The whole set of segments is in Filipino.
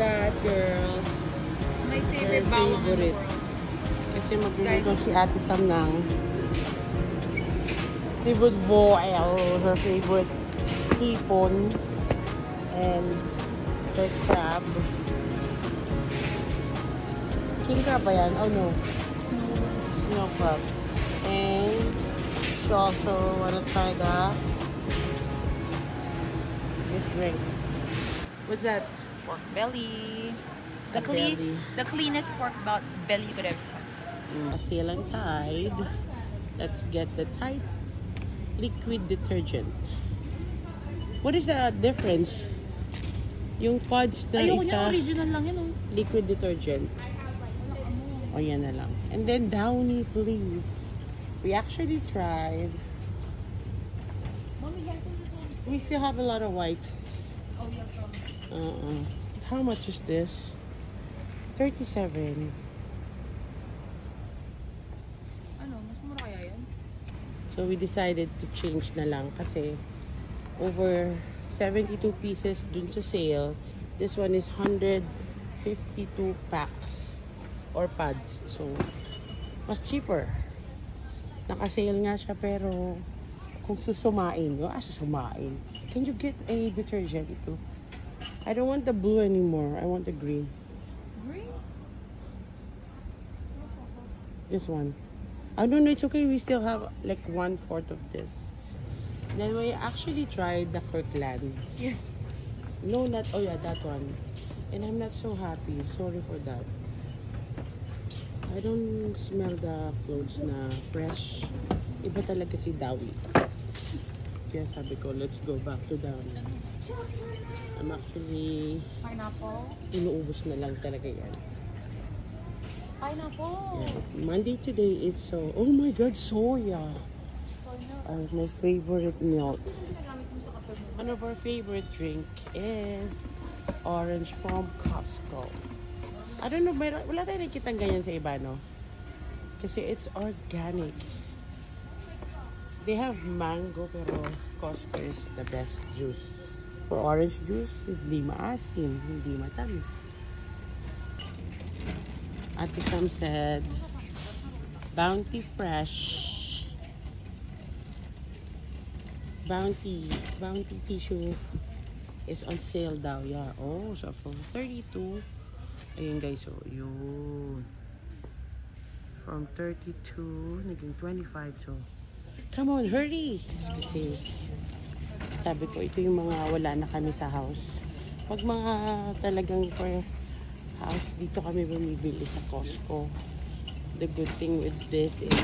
that, girl? My Your favorite bawang in the favorite. world. Kasi magluluto si Ate Sam ng seafood boil, her favorite hipon, and her crab. King crab ba yan? Oh no. Snow crab. And she also wanna try this drink. What's that? Pork belly. Belly. The cleanest pork belly that I've had. Seal and Tide. Let's get the Tide liquid detergent. What is the difference? Yung pods na Ayoko isa, niya, original lang yun, oh. liquid detergent. O yan na lang. And then Downy, please. We actually tried. We still have a lot of wipes. Oh, yeah, How much is this? 37. ano, mas mura kaya yan? So we decided to change na lang kasi over 72 pieces dun sa sale. This one is 152 packs or pads. So mas cheaper. Naka-sale nga siya pero kung susumain, susumain. Can you get a detergent too? I don't want the blue anymore. I want the green. Green? This one. I don't know, it's okay. We still have like 1/4 of this. Then we actually tried the Kirkland. Yeah. No, not, oh yeah, that one. And I'm not so happy. Sorry for that. I don't smell the clothes na fresh. Iba talaga si Dawi. Kaya sabi ko, let's go back to Dawi. I'm actually... Pineapple? Inuubos na lang talaga yan. Pineapple! Yeah. Monday today is so... Oh my God, soya! My favorite milk. One of our favorite drink is orange from Costco. I don't know, wala tayo nakikita ganyan sa iba, no? Kasi it's organic. They have mango, pero Costco is the best juice. For orange juice, hindi maasim, hindi matamis. Ate Sam said, Bounty Fresh. Bounty tissue is on sale daw. Yeah. Oh, so from 32. Ayun guys, so yun. From 32, naging 25. So, come on, hurry! Kasi, sabi ko, ito yung mga wala na kami sa house. Pag mga talagang for house, dito kami bumibili sa Costco. The good thing with this is,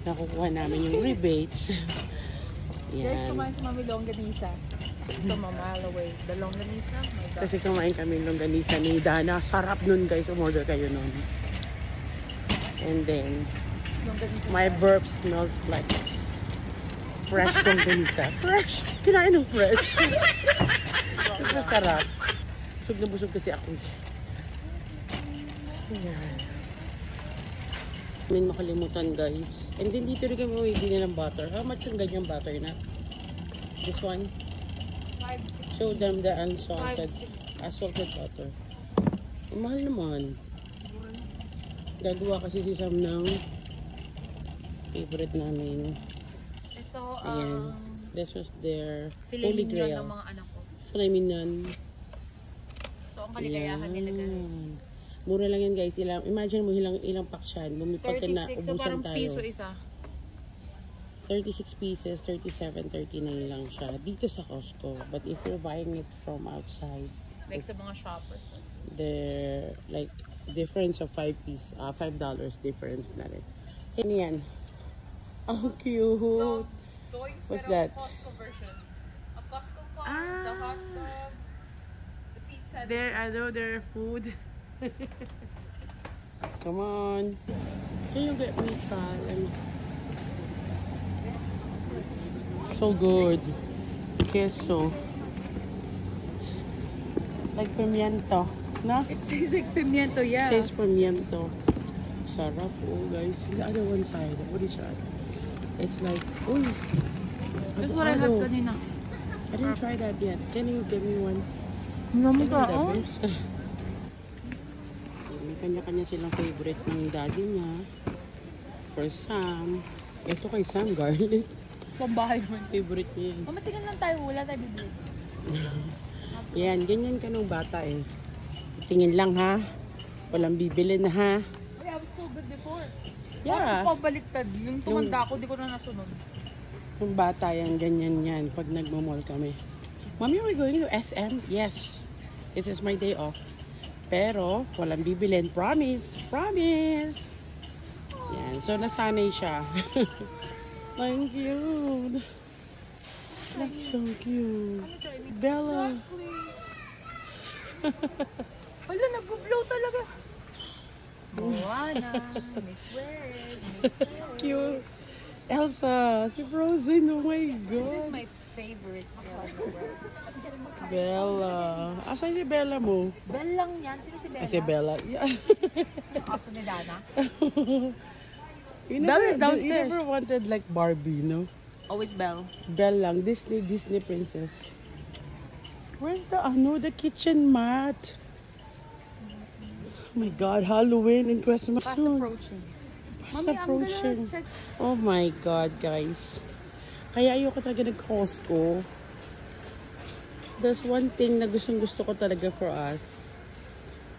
nakukuha namin yung rebates. Guys, kumain sa Mami Longganisa. Ito, Mama Away. The Longganisa, my God. Kasi kumain kami longganisa ni Dana. Sarap nun guys. Umorder kayo nun. And then, my burp smells like fresh longganisa. Fresh! Kinain ng fresh. Masarap. Busog na busog kasi ako. Ayan. Hindi makalimutan guys. And then dito rin kami bumibili ng butter. How much yung ganyang butter na? This one? Show them the unsalted butter. Mahal naman. Gagawa kasi si Sam ng favorite namin. Ito, ayan. This was their filet holy mignon grail. ng mga anak ko. Filet mignon. So, ang kaligayahan nila guys. Mura lang yan guys. Imagine mo ilang packs yan. Pagka 36, na so ubusan parang tayo. piso isa. 36 pieces, 37, 39 lang siya. Dito sa Costco. But if you're buying it from outside, Like sa mga shoppers. they're like difference of $5 difference na rin. Yan yan. Oh, cute. What's that? Costco version. A Costco farm, the hot dog, the pizza. Their food. Come on. Can you get me and so good. Queso. Like pimiento. No? It tastes like pimiento, yeah. Tastes pimiento. Sarap. Oh, guys. The other one side. What is that? It's like, oh. That's what I had kanina. I didn't try that yet. Can you give me one? Naman Yan ka, ang the oh. best. May kanya-kanya silang favorite ng daddy niya. For Sam. Ito kay Sam, garlic. Pambahay mo. Favorite niya yan. Mamatingin lang tayo, wala tayo bibili. Yan, ganyan ka nung bata eh. Tingin lang ha. Walang bibili na ha. Uy, I was so good before. Yeah. Ako pabaliktad. Yung tumanda ako, di ko na nasunod. Nung bata yan, ganyan yan. Pag nagmamall kami. Mommy, are we going to SM? Yes. This is my day off. Pero, walang bibilin. Promise. Promise. Yan. So, nasanay siya. Thank you. That's so cute. Bella. Wala, nag-blow talaga. Moana, Miss West, Cute. Elsa. Si Frozen. Oh my This is God. my favorite girl in the world. Bella. Asan si Bella mo? Belle lang yan. Sino si Bella? Si Bella. Yeah. Aso ni Dana. You is downstairs. never wanted like Barbie, no? Always Belle. Belle lang. Disney princess. Where's the kitchen mat? Oh my God, Halloween and Christmas Fast soon. approaching. Fast Mommy, I'm approaching. gonna check. Oh my God, guys. Kaya ayoko talaga nag-Costco. There's one thing na gusto ko talaga for us.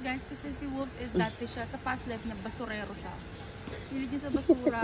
Guys, kasi si Wolf is dati siya. Sa past life na basurero siya. Hilig niya sa basura.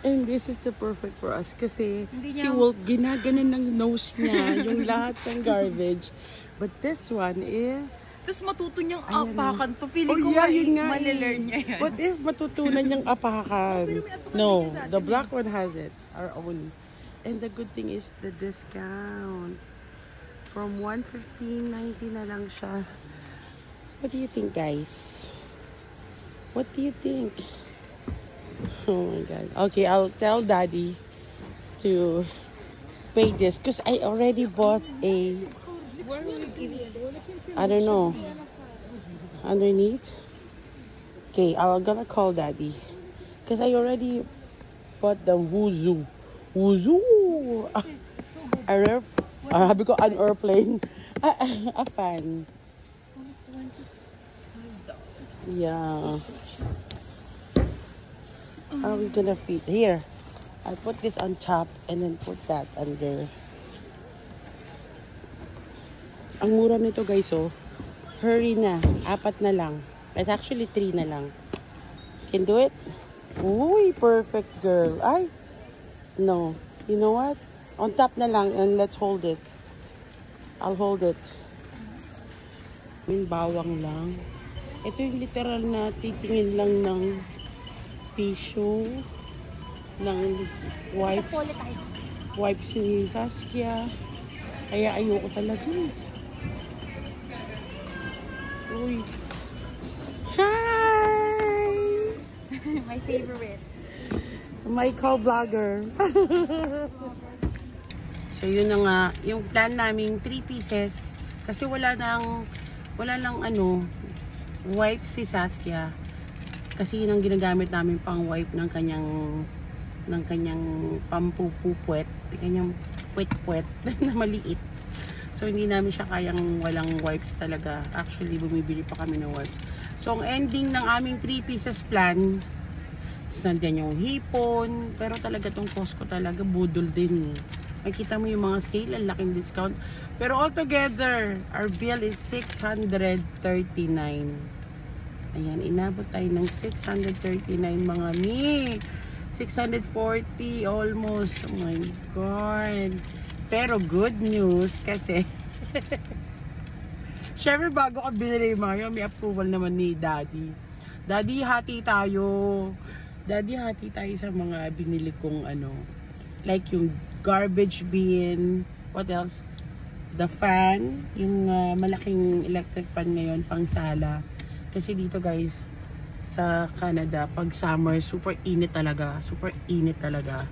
And this is the perfect for us kasi Hindi si niya- Wolf ginaganon ng nose niya yung lahat ng garbage. But this one is... Tapos matuto niyang Ayan. apakan to. Feeling ko yun nga malilern niya yan. What if matutunan niyang apakan? Pero may apakan No, din sa the atin black one has it. Our own. And the good thing is the discount. From 115.90 na lang siya. What do you think, guys? What do you think? Oh my God. Okay, I'll tell Daddy to pay this because I already bought a... I don't know. Underneath. Okay, I'm gonna call Daddy. Because I already bought the Wuzu. Wuzu! Sabi ko, an airplane. A fan. Yeah. How are we gonna feed? Here. I put this on top and then put that under. Ang mura nito, guys, oh. Hurry na. 4 na lang. It's actually 3 na lang. Can do it? Uy, perfect, girl. Ay. No. You know what? On top na lang and let's hold it. I'll hold it. Yung bawang lang. Ito yung literal na titingin lang ng tissue, ng wipes ni Saskia. Kaya ayoko talaga. Uy. Hi! My favorite. My co-vlogger. So yun na nga, yung plan namin 3 pieces kasi wala nang wipe si Saskia. Kasi yun ang ginagamit namin pang wipe ng kanyang pampupupwet, kanyang puwet-puwet na maliit. So hindi namin siya kayang walang wipes talaga. Actually bumibili pa kami ng wipes. So ang ending ng aming 3 pieces plan, nandiyan yung hipon, pero talaga tong Costco talaga budol din eh. Makita mo yung mga sale, ang laking discount. Pero altogether, our bill is 639. Ayan, inabot tayo ng 639 mga mi. 640 almost. Oh my God. Pero good news kasi syempre bago ko binili yung mga yun, may approval naman ni Daddy. Daddy, hati tayo. Daddy, hati tayo sa mga binili kong like yung garbage bin, what else? The fan, yung malaking electric fan ngayon pang sala. Kasi dito guys, sa Canada, pag summer, super init talaga. Super init talaga.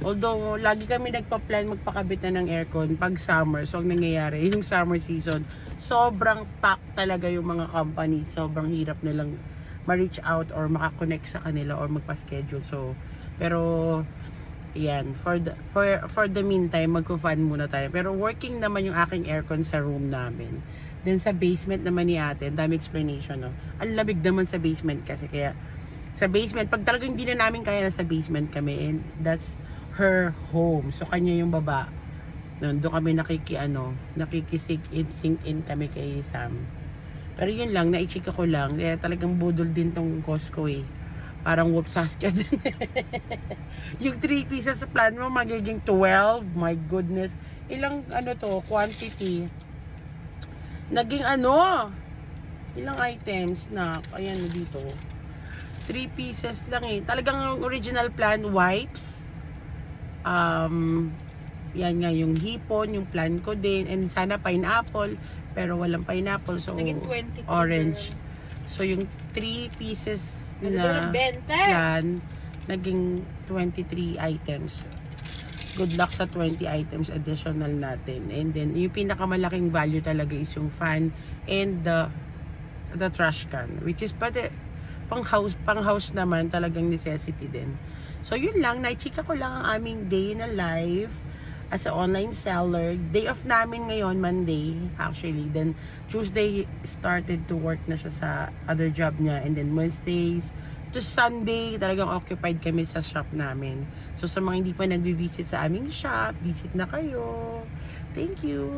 Although, lagi kami nagpa-plan magpakabit na ng aircon pag summer. So, ang nangyayari, yung summer season, sobrang packed talaga yung mga company. Sobrang hirap nilang ma-reach out or makakonect sa kanila or magpa-schedule. So, pero Yan, for the meantime, magko-fan muna tayo. Pero working naman yung aking aircon sa room namin. Then sa basement naman ni ate, ang dami explanation, no? Ang lamig naman sa basement kasi, kaya sa basement, pag talagang hindi na namin kaya, nasa basement kami, and that's her home. So kanya yung baba. Doon kami nakikisig in, sink in kami kay Sam. Pero yun lang, naichika ko lang. Kaya talagang budol din tong Costco eh. Parang whoop Saskia dun. Yung 3 pieces sa plan mo, magiging 12. My goodness. Ilang quantity. Naging ilang items na, ayan dito. 3 pieces lang eh. Talagang original plan, wipes. Yan nga yung hipon, yung plan ko din. And sana pineapple. Pero walang pineapple. So, Naging 20. orange. So, yung 3 pieces na plan, naging 23 items. Good luck sa 20 items additional natin. And then, yung pinakamalaking value talaga is yung fan and the trash can. Which is pati, pang house naman, talagang necessity din. So, yun lang. Naichika ko lang ang aming day na live as a online seller. Day off namin ngayon, Monday, actually. Then, Tuesday, started to work na siya sa other job niya. And then, Wednesdays to Sunday, talagang occupied kami sa shop namin. So, sa mga hindi pa nagbi-visit sa aming shop, visit na kayo. Thank you!